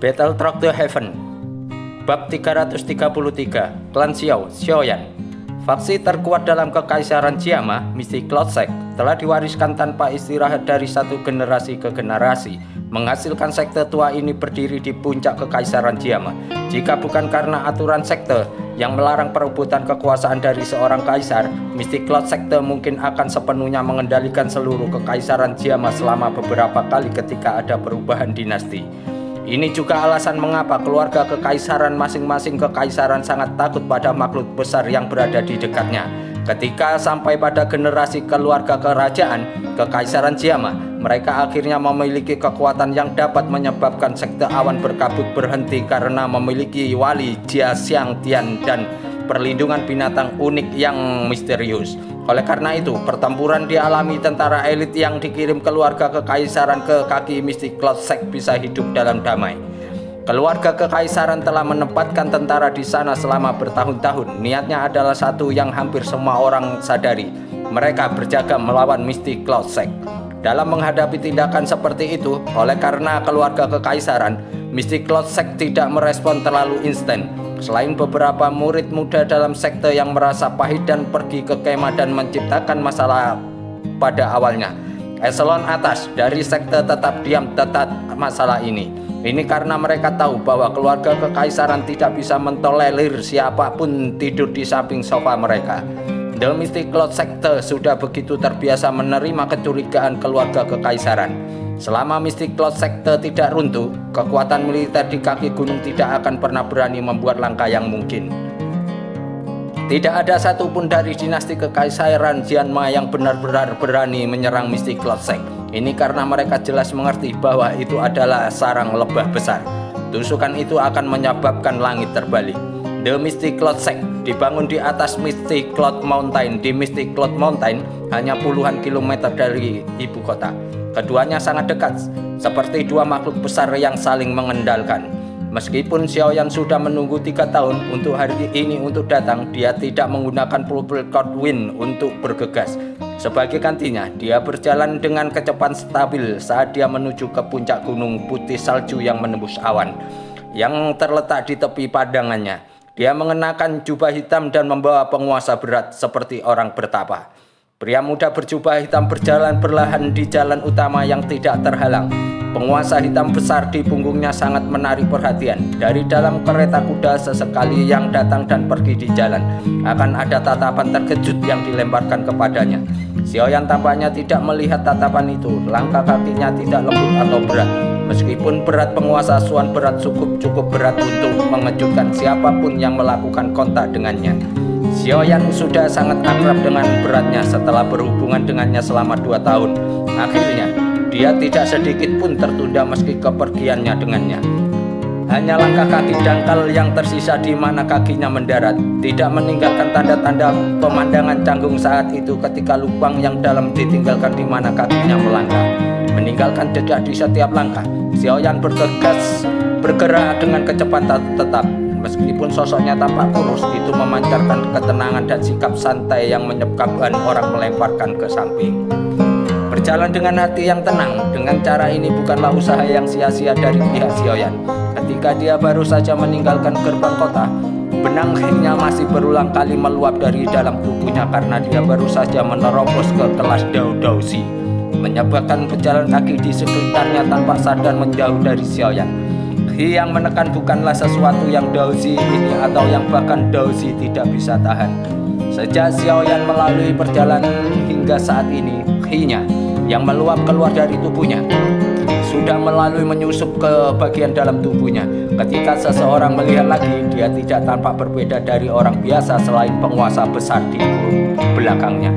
Battle Through the Heaven. Bab 333. Klan Xiao, Xiaoyan. Faksi terkuat dalam Kekaisaran Jiama, Mystic Cloud Sect, telah diwariskan tanpa istirahat dari satu generasi ke generasi, menghasilkan sekte tua ini berdiri di puncak Kekaisaran Jiama. Jika bukan karena aturan sekte yang melarang perebutan kekuasaan dari seorang kaisar, Mystic Cloud Sekte mungkin akan sepenuhnya mengendalikan seluruh Kekaisaran Jiama selama beberapa kali ketika ada perubahan dinasti. Ini juga alasan mengapa keluarga kekaisaran masing-masing kekaisaran sangat takut pada makhluk besar yang berada di dekatnya. Ketika sampai pada generasi keluarga kerajaan Kekaisaran Jiama, mereka akhirnya memiliki kekuatan yang dapat menyebabkan sekte awan berkabut berhenti karena memiliki wali Jia Xiang Tian dan perlindungan binatang unik yang misterius. Oleh karena itu, pertempuran dialami tentara elit yang dikirim keluarga kekaisaran ke kaki Mystic Cloud Sect bisa hidup dalam damai. Keluarga kekaisaran telah menempatkan tentara di sana selama bertahun-tahun. Niatnya adalah satu yang hampir semua orang sadari. Mereka berjaga melawan Mystic Cloud Sect. Dalam menghadapi tindakan seperti itu, oleh karena keluarga kekaisaran, Mystic Cloud Sect tidak merespon terlalu instan. Selain beberapa murid muda dalam sekte yang merasa pahit dan pergi ke kemah dan menciptakan masalah pada awalnya, eselon atas dari sekte tetap diam tetap masalah ini. Ini karena mereka tahu bahwa keluarga kekaisaran tidak bisa mentolerir siapapun tidur di samping sofa mereka. The Mystic Cloud Sekte sudah begitu terbiasa menerima kecurigaan keluarga kekaisaran. Selama Mystic Cloud Sekte tidak runtuh, kekuatan militer di kaki gunung tidak akan pernah berani membuat langkah yang mungkin. Tidak ada satupun dari dinasti kekaisaran Jianma yang benar-benar berani menyerang Mystic Cloud Sect. Ini karena mereka jelas mengerti bahwa itu adalah sarang lebah besar. Tusukan itu akan menyebabkan langit terbalik. The Mystic Cloud Sect dibangun di atas Mystic Cloud Mountain. Di Mystic Cloud Mountain hanya puluhan kilometer dari ibu kota. Keduanya sangat dekat, seperti dua makhluk besar yang saling mengendalikan. Meskipun Xiaoyan sudah menunggu 3 tahun untuk hari ini untuk datang, dia tidak menggunakan Purple Cloud Wind untuk bergegas. Sebagai gantinya, dia berjalan dengan kecepatan stabil saat dia menuju ke puncak gunung putih salju yang menembus awan, yang terletak di tepi pandangannya. Dia mengenakan jubah hitam dan membawa penguasa berat seperti orang bertapa. Pria muda berjubah hitam berjalan perlahan di jalan utama yang tidak terhalang. Penguasa hitam besar di punggungnya sangat menarik perhatian. Dari dalam kereta kuda sesekali yang datang dan pergi di jalan, akan ada tatapan terkejut yang dilemparkan kepadanya. Xiaoyan tampaknya tidak melihat tatapan itu. Langkah kakinya tidak lembut atau berat. Meskipun berat, penguasa Suan berat cukup berat untuk mengejutkan siapapun yang melakukan kontak dengannya. Xiaoyan sudah sangat akrab dengan beratnya setelah berhubungan dengannya selama 2 tahun. Akhirnya, dia tidak sedikit pun tertunda meski kepergiannya dengannya. Hanya langkah kaki dangkal yang tersisa di mana kakinya mendarat, tidak meninggalkan tanda-tanda pemandangan canggung saat itu ketika lubang yang dalam ditinggalkan di mana kakinya melangkah. Meninggalkan jejak di setiap langkah, Xiaoyan bergerak dengan kecepatan tetap. Meskipun sosoknya tampak kurus, itu memancarkan ketenangan dan sikap santai yang menyebabkan orang melemparkan ke samping. Berjalan dengan hati yang tenang, dengan cara ini bukanlah usaha yang sia-sia dari pihak Xiaoyan. Ketika dia baru saja meninggalkan gerbang kota, benang hening masih berulang kali meluap dari dalam tubuhnya karena dia baru saja menerobos ke kelas Dao Daozi, menyebabkan pejalan kaki di sekitarnya tanpa sadar menjauh dari Xiaoyan. Yang menekan bukanlah sesuatu yang Daozi ini atau yang bahkan Daozi tidak bisa tahan. Sejak Xiaoyan melalui perjalanan hingga saat ini, Hi-nya yang meluap keluar dari tubuhnya sudah melalui menyusup ke bagian dalam tubuhnya. Ketika seseorang melihat lagi, dia tidak tampak berbeda dari orang biasa selain penguasa besar di belakangnya.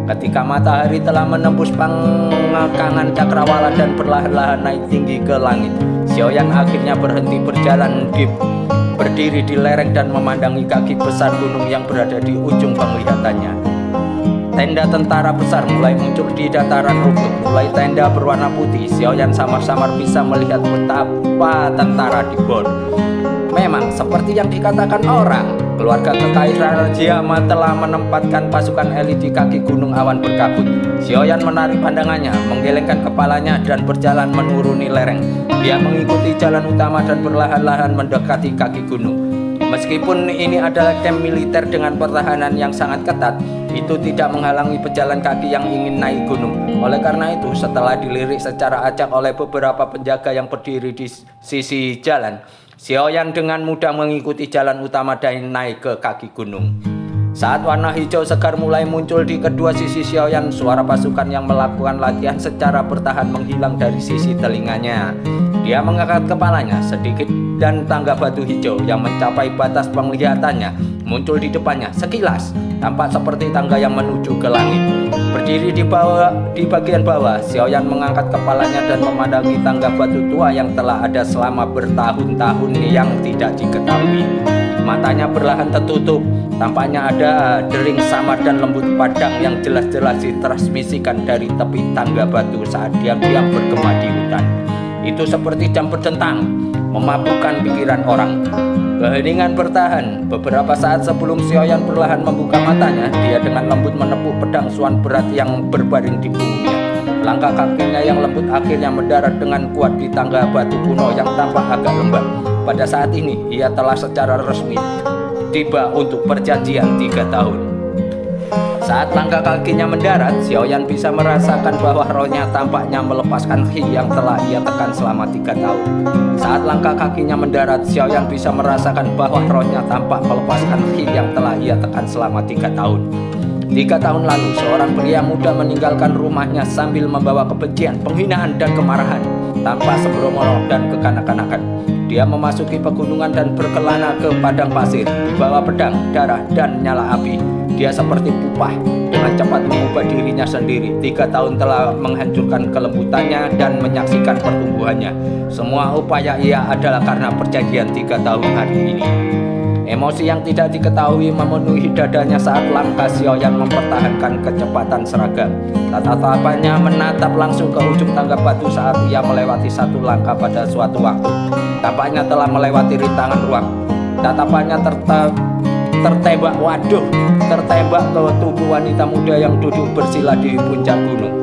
Ketika matahari telah menembus pangkangan cakrawala dan perlahan-lahan naik tinggi ke langit, Xiaoyan akhirnya berhenti berjalan berdiri di lereng dan memandangi kaki besar gunung yang berada di ujung penglihatannya. Tenda tentara besar mulai muncul di dataran rumput. Mulai tenda berwarna putih, Xiaoyan samar-samar bisa melihat betapa tentara di bor. Memang seperti yang dikatakan orang, keluarga kekaisaran Jiama telah menempatkan pasukan elit di kaki gunung awan berkabut. Xiaoyan menarik pandangannya, menggelengkan kepalanya dan berjalan menuruni lereng. Dia mengikuti jalan utama dan perlahan-lahan mendekati kaki gunung. Meskipun ini adalah camp militer dengan pertahanan yang sangat ketat, itu tidak menghalangi pejalan kaki yang ingin naik gunung. Oleh karena itu, setelah dilirik secara acak oleh beberapa penjaga yang berdiri di sisi jalan, Xiaoyan dengan mudah mengikuti jalan utama dan naik ke kaki gunung. Saat warna hijau segar mulai muncul di kedua sisi Xiaoyan, suara pasukan yang melakukan latihan secara bertahan menghilang dari sisi telinganya. Dia mengangkat kepalanya sedikit dan tangga batu hijau yang mencapai batas penglihatannya muncul di depannya. Sekilas tampak seperti tangga yang menuju ke langit. Berdiri di bagian bawah, Xiaoyan mengangkat kepalanya dan memandangi tangga batu tua yang telah ada selama bertahun-tahun yang tidak diketahui. Matanya perlahan tertutup. Tampaknya ada dering samar dan lembut padang yang jelas-jelas ditransmisikan dari tepi tangga batu saat diam-diam bergema di hutan. Itu seperti jam berdentang, memabukkan pikiran orang. Keheningan bertahan. Beberapa saat sebelum Xiaoyan perlahan membuka matanya, dia dengan lembut menepuk pedang suan berat yang berbaring di punggungnya. Langkah kakinya yang lembut akhirnya mendarat dengan kuat di tangga batu kuno yang tampak agak lembab. Pada saat ini, ia telah secara resmi tiba untuk perjanjian 3 tahun. Saat langkah kakinya mendarat, Xiaoyan bisa merasakan bahwa rohnya tampaknya melepaskan Qi yang telah ia tekan selama 3 tahun. Saat langkah kakinya mendarat, Xiaoyan bisa merasakan bahwa rohnya tampak melepaskan Qi yang telah ia tekan selama 3 tahun. 3 tahun lalu, seorang pria muda meninggalkan rumahnya sambil membawa kebencian, penghinaan, dan kemarahan tanpa sembrono dan kekanak-kanakan. Dia memasuki pegunungan dan berkelana ke padang pasir, dibawa pedang, darah, dan nyala api. Dia seperti pupah, dengan cepat mengubah dirinya sendiri. 3 tahun telah menghancurkan kelembutannya dan menyaksikan pertumbuhannya. Semua upaya ia adalah karena perjanjian 3 tahun hari ini. Emosi yang tidak diketahui memenuhi dadanya saat langkah Xiaoyan mempertahankan kecepatan seragam. Tatapannya menatap langsung ke ujung tangga batu saat ia melewati satu langkah pada suatu waktu. Tampaknya telah melewati rintangan ruang. Tatapannya tertembak ke tubuh wanita muda yang duduk bersila di puncak gunung.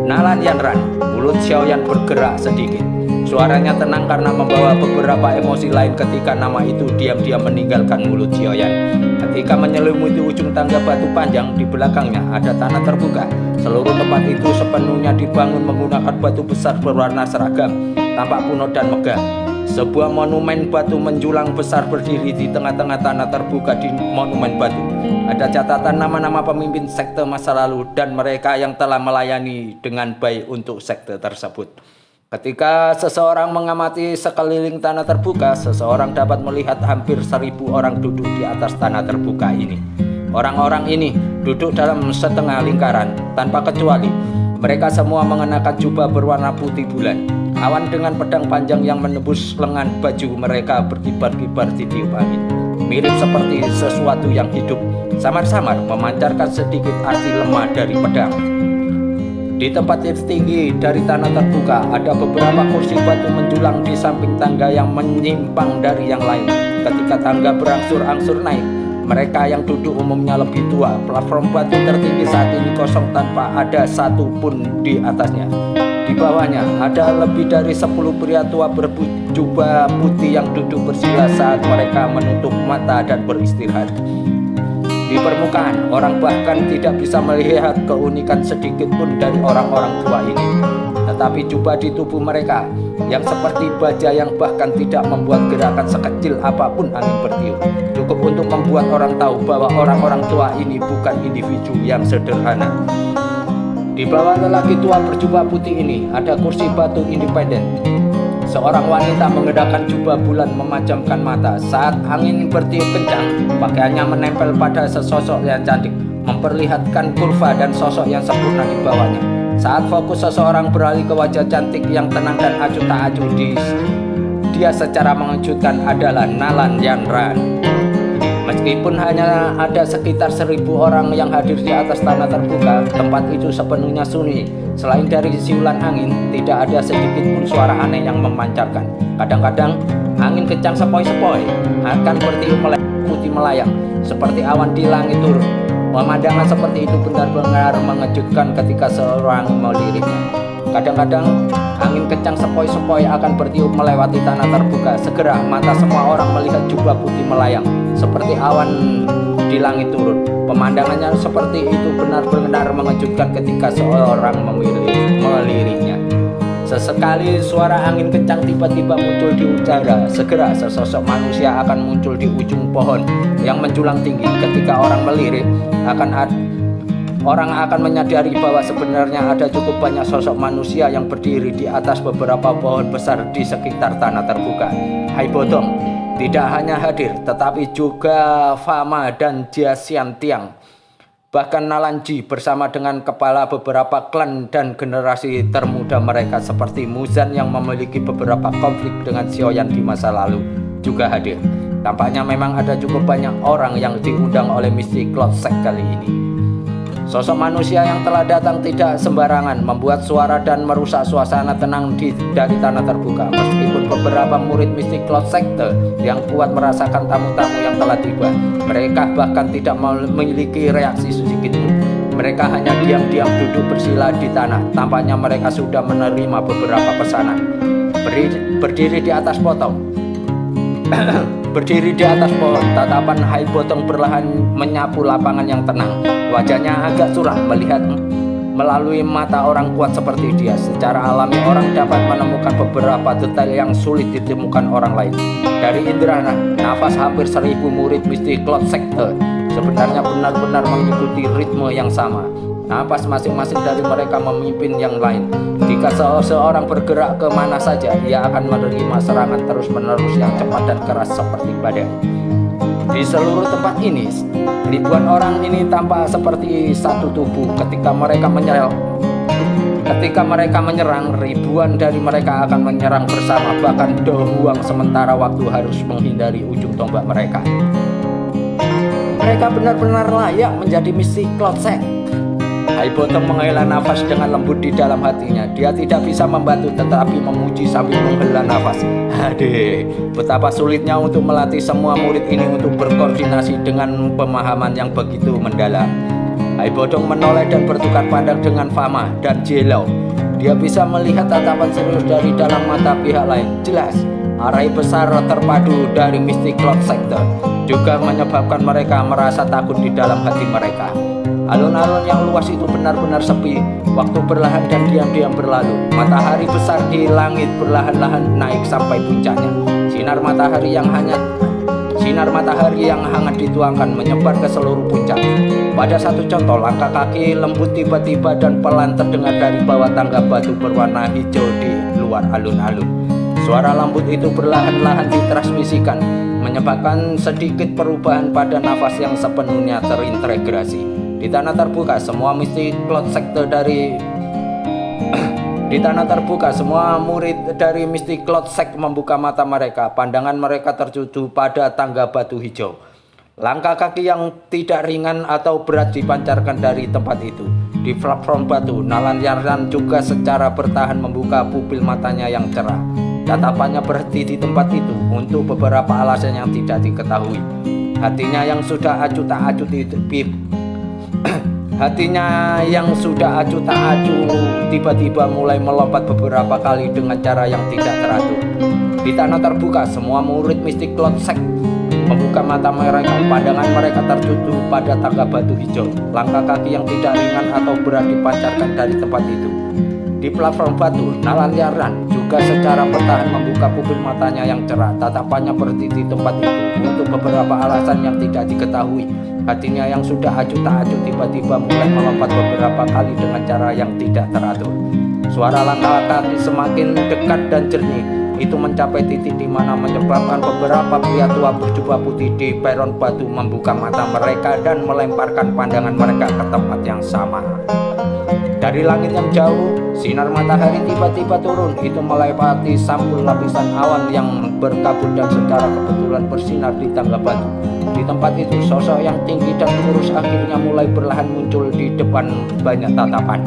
Nalan Yanran, mulut Xiaoyan bergerak sedikit. Suaranya tenang karena membawa beberapa emosi lain ketika nama itu diam-diam meninggalkan mulut Xiaoyan. Ketika menyelimuti ujung tangga batu panjang, di belakangnya ada tanah terbuka. Seluruh tempat itu sepenuhnya dibangun menggunakan batu besar berwarna seragam, tampak kuno dan megah. Sebuah monumen batu menjulang besar berdiri di tengah-tengah tanah terbuka. Di monumen batu ada catatan nama-nama pemimpin sekte masa lalu dan mereka yang telah melayani dengan baik untuk sekte tersebut. Ketika seseorang mengamati sekeliling tanah terbuka, seseorang dapat melihat hampir 1000 orang duduk di atas tanah terbuka ini. Orang-orang ini duduk dalam setengah lingkaran tanpa kecuali. Mereka semua mengenakan jubah berwarna putih bulan. Awan dengan pedang panjang yang menembus lengan baju mereka berkibar-kibar di tiup angin. Mirip seperti sesuatu yang hidup, samar-samar memancarkan sedikit arti lemah dari pedang. Di tempat tertinggi dari tanah terbuka ada beberapa kursi batu menjulang di samping tangga yang menyimpang dari yang lain. Ketika tangga berangsur-angsur naik, mereka yang duduk umumnya lebih tua. Platform batu tertinggi saat ini kosong tanpa ada satu pun di atasnya. Di bawahnya ada lebih dari 10 pria tua berjubah putih yang duduk bersila saat mereka menutup mata dan beristirahat. Di permukaan, orang bahkan tidak bisa melihat keunikan sedikit pun dari orang-orang tua ini. Tetapi jubah di tubuh mereka yang seperti baja yang bahkan tidak membuat gerakan sekecil apapun angin bertiup, cukup untuk membuat orang tahu bahwa orang-orang tua ini bukan individu yang sederhana. Di bawah lelaki tua berjubah putih ini ada kursi batu independen. Seorang wanita mengenakan jubah bulan memejamkan mata. Saat angin bertiup kencang, pakaiannya menempel pada sesosok yang cantik, memperlihatkan kurva dan sosok yang sempurna di bawahnya. Saat fokus seseorang beralih ke wajah cantik yang tenang dan acuh tak acuh, dia secara mengejutkan adalah Nalan Yanran. Meskipun hanya ada sekitar 1000 orang yang hadir di atas tanah terbuka, tempat itu sepenuhnya sunyi. Selain dari siulan angin, tidak ada sedikit pun suara aneh yang memancarkan. Kadang-kadang angin kencang sepoi-sepoi akan bertiup melewati putih melayang seperti awan di langit turun. Pemandangan seperti itu benar-benar mengejutkan ketika seorang meliriknya. Kadang-kadang angin kencang sepoi-sepoi akan bertiup melewati tanah terbuka. Segera mata semua orang melihat jubah putih melayang seperti awan di langit turun. Pemandangannya seperti itu benar-benar mengejutkan ketika seorang meliriknya. Sesekali suara angin kencang tiba-tiba muncul di udara. Segera sesosok manusia akan muncul di ujung pohon yang menjulang tinggi. Ketika orang melirik, orang akan menyadari bahwa sebenarnya ada cukup banyak sosok manusia yang berdiri di atas beberapa pohon besar di sekitar tanah terbuka. Hai Bodong tidak hanya hadir, tetapi juga Fama dan Jia Xiantiang. Bahkan Nalanji bersama dengan kepala beberapa klan dan generasi termuda mereka seperti Muzan yang memiliki beberapa konflik dengan Xiaoyan di masa lalu juga hadir. Tampaknya memang ada cukup banyak orang yang diundang oleh misi Cloud Sect kali ini. Sosok manusia yang telah datang tidak sembarangan, membuat suara dan merusak suasana tenang dari tanah terbuka. Meskipun beberapa murid mistik Cloud Sector yang kuat merasakan tamu-tamu yang telah tiba, mereka bahkan tidak memiliki reaksi sedikit pun. Mereka hanya diam-diam duduk bersila di tanah. Tampaknya mereka sudah menerima beberapa pesanan. Berdiri di atas potong. Berdiri di atas pohon, tatapan Hai Bodong perlahan menyapu lapangan yang tenang. Wajahnya agak suram melihat melalui mata orang kuat seperti dia. Secara alami orang dapat menemukan beberapa detail yang sulit ditemukan orang lain. Dari indera nafas hampir 1000 murid mistik Cloud Sector sebenarnya benar-benar mengikuti ritme yang sama. Nafas masing-masing dari mereka memimpin yang lain. Jika seseorang bergerak ke mana saja, ia akan menerima serangan terus-menerus yang cepat dan keras seperti badai. Di seluruh tempat ini, ribuan orang ini tampak seperti satu tubuh. Ketika mereka menyerang, ribuan dari mereka akan menyerang bersama. Bahkan Do Huang sementara waktu harus menghindari ujung tombak mereka. Mereka benar-benar layak menjadi misi Cloud Sect. Hai Bodong menghela nafas dengan lembut di dalam hatinya. Dia tidak bisa membantu tetapi memuji sambil menghela nafas. Aduh, betapa sulitnya untuk melatih semua murid ini untuk berkoordinasi dengan pemahaman yang begitu mendalam. Hai Bodong menoleh dan bertukar pandang dengan Fama dan Jelao. Dia bisa melihat tatapan serius dari dalam mata pihak lain. Jelas, arai besar terpadu dari Mystic Cloud Sector juga menyebabkan mereka merasa takut di dalam hati mereka. Alun-alun yang luas itu benar-benar sepi. Waktu perlahan dan diam-diam berlalu. Matahari besar di langit perlahan-lahan naik sampai puncaknya. Sinar matahari yang hangat dituangkan menyebar ke seluruh puncak. Pada satu contoh, langkah kaki lembut tiba-tiba dan pelan terdengar dari bawah tangga batu berwarna hijau di luar alun-alun. Suara lembut itu perlahan-lahan ditransmisikan, menyebabkan sedikit perubahan pada nafas yang sepenuhnya terintegrasi. Di tanah terbuka, semua murid dari Mystic Cloud Sect membuka mata mereka. Pandangan mereka tertuju pada tangga batu hijau. Langkah kaki yang tidak ringan atau berat dipancarkan dari tempat itu. Di platform batu, Nalanyaran juga secara bertahan membuka pupil matanya yang cerah. Tatapannya berhenti di tempat itu untuk beberapa alasan yang tidak diketahui. Hatinya yang sudah acuh tak acuh tiba-tiba mulai melompat beberapa kali dengan cara yang tidak teratur. Di tanah terbuka, semua murid Mystic Cloud Sect membuka mata mereka. Pandangan mereka tertuju pada tangga batu hijau. Langkah kaki yang tidak ringan atau berat dipancarkan dari tempat itu. Di platform batu, Nalanyaran juga secara bertahan membuka pupil matanya yang cerah. Tatapannya berhenti di tempat itu untuk beberapa alasan yang tidak diketahui. Hatinya yang sudah acuh tak acuh tiba-tiba mulai melompat beberapa kali dengan cara yang tidak teratur. Suara langkah kaki semakin dekat dan jernih. Itu mencapai titik di mana menyebabkan beberapa pria tua berjubah putih di peron batu membuka mata mereka dan melemparkan pandangan mereka ke tempat yang sama. Dari langit yang jauh, sinar matahari tiba-tiba turun. Itu melewati sampul lapisan awan yang berkabut dan secara kebetulan bersinar di tangga batu. Di tempat itu, sosok yang tinggi dan lurus akhirnya mulai perlahan muncul di depan banyak tatapan.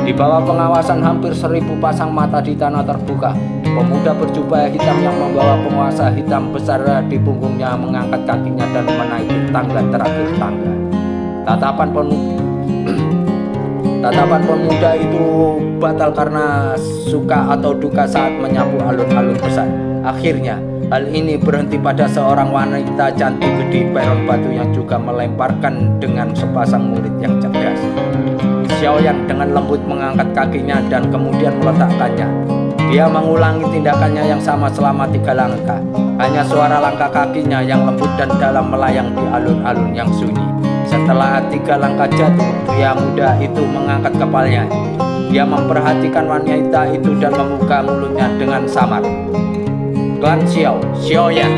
Di bawah pengawasan hampir 1000 pasang mata di tanah terbuka, Pemuda berjubah hitam yang membawa penguasa hitam besar di punggungnya mengangkat kakinya dan menaiki tangga terakhir tangga. Tatapan pemuda itu batal karena suka atau duka saat menyapu alun-alun besar. Akhirnya, hal ini berhenti pada seorang wanita cantik di peron batu yang juga melemparkan dengan sepasang murid yang cerdas. Xiaoyan dengan lembut mengangkat kakinya dan kemudian meletakkannya. Dia mengulangi tindakannya yang sama selama 3 langkah. Hanya suara langkah kakinya yang lembut dan dalam melayang di alun-alun yang sunyi. Setelah 3 langkah jatuh, pria muda itu mengangkat kepalanya. Dia memperhatikan wanita itu dan membuka mulutnya dengan samar. Klan Xiao, Xiaoyan.